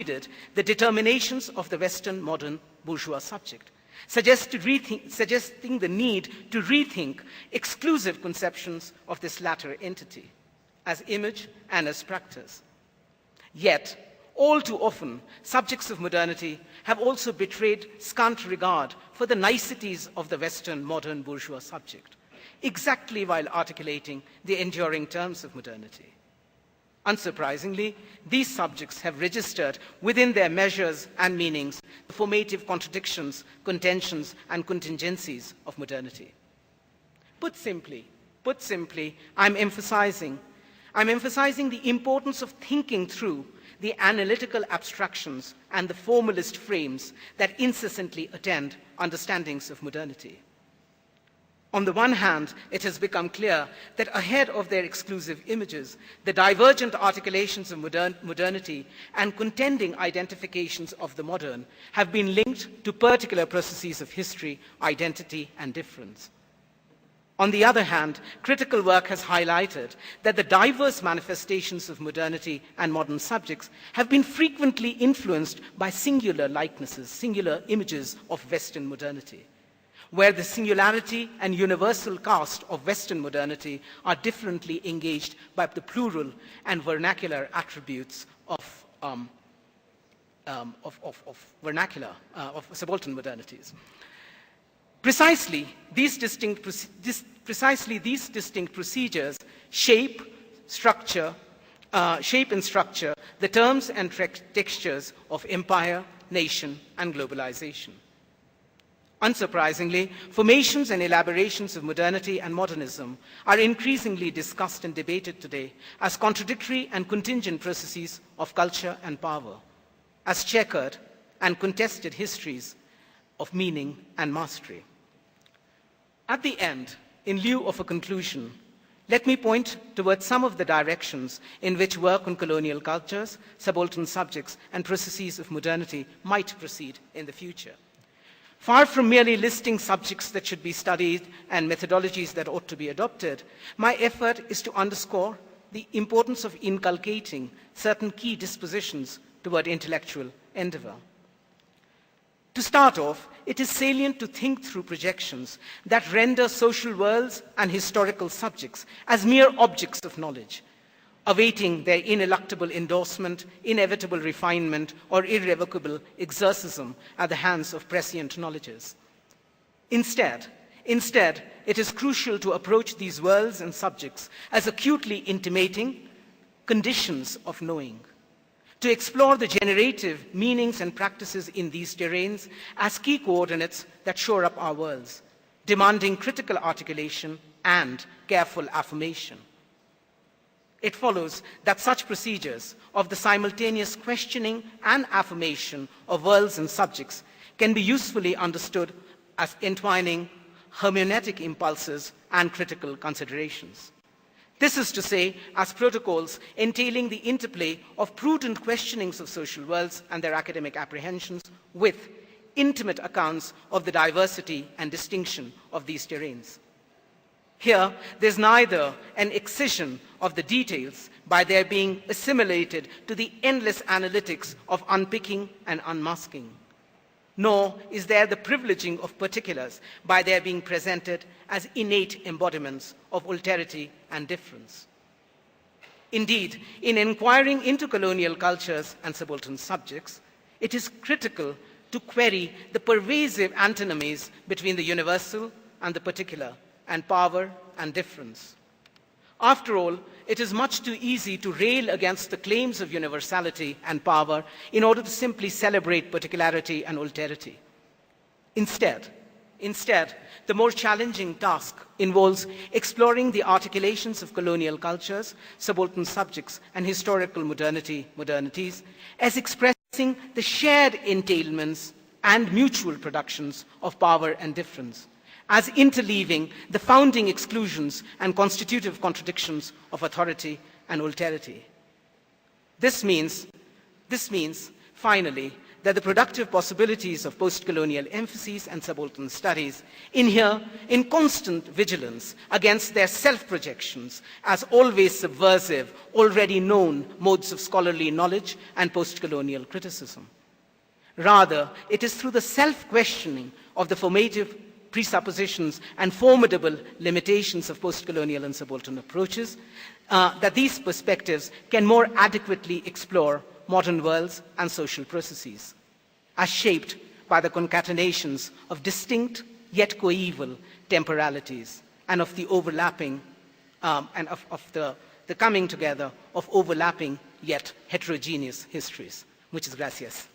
conceded the determinations of the Western modern bourgeois subject, suggesting the need to rethink exclusive conceptions of this latter entity as image and as practice. Yet, all too often, subjects of modernity have also betrayed scant regard for the niceties of the Western modern bourgeois subject, exactly while articulating the enduring terms of modernity. Unsurprisingly, these subjects have registered within their measures and meanings the formative contradictions, contentions, and contingencies of modernity. Put simply, I'm emphasizing the importance of thinking through the analytical abstractions and the formalist frames that incessantly attend understandings of modernity. On the one hand, it has become clear that ahead of their exclusive images, the divergent articulations of modernity and contending identifications of the modern have been linked to particular processes of history, identity, and difference. On the other hand, critical work has highlighted that the diverse manifestations of modernity and modern subjects have been frequently influenced by singular likenesses, singular images of Western modernity, where the singularity and universal cast of Western modernity are differently engaged by the plural and vernacular attributes of subaltern modernities. Precisely these distinct procedures shape and structure the terms and textures of empire, nation, and globalization. Unsurprisingly, formations and elaborations of modernity and modernism are increasingly discussed and debated today as contradictory and contingent processes of culture and power, as checkered and contested histories of meaning and mastery. At the end, in lieu of a conclusion, let me point towards some of the directions in which work on colonial cultures, subaltern subjects, and processes of modernity might proceed in the future. Far from merely listing subjects that should be studied and methodologies that ought to be adopted, my effort is to underscore the importance of inculcating certain key dispositions toward intellectual endeavor. To start off, it is salient to think through projections that render social worlds and historical subjects as mere objects of knowledge, awaiting their ineluctable endorsement, inevitable refinement, or irrevocable exorcism at the hands of prescient knowledges. Instead, it is crucial to approach these worlds and subjects as acutely intimating conditions of knowing, to explore the generative meanings and practices in these terrains as key coordinates that shore up our worlds, demanding critical articulation and careful affirmation. It follows that such procedures of the simultaneous questioning and affirmation of worlds and subjects can be usefully understood as entwining hermeneutic impulses and critical considerations. This is to say, as protocols entailing the interplay of prudent questionings of social worlds and their academic apprehensions with intimate accounts of the diversity and distinction of these terrains. Here, there's neither an excision of the details by their being assimilated to the endless analytics of unpicking and unmasking, nor is there the privileging of particulars by their being presented as innate embodiments of alterity and difference. Indeed, in inquiring into colonial cultures and subaltern subjects, it is critical to query the pervasive antinomies between the universal and the particular, and power and difference. After all, it is much too easy to rail against the claims of universality and power in order to simply celebrate particularity and alterity. Instead, the more challenging task involves exploring the articulations of colonial cultures, subaltern subjects, and historical modernities as expressing the shared entailments and mutual productions of power and difference, as interleaving the founding exclusions and constitutive contradictions of authority and alterity. This means, finally, that the productive possibilities of post-colonial emphases and subaltern studies inhere in constant vigilance against their self-projections as always subversive, already known modes of scholarly knowledge and post-colonial criticism. Rather, it is through the self-questioning of the formative presuppositions and formidable limitations of post-colonial and subaltern approaches that these perspectives can more adequately explore modern worlds and social processes, as shaped by the concatenations of distinct yet coeval temporalities and of the overlapping and of the coming together of overlapping yet heterogeneous histories. Muchas gracias.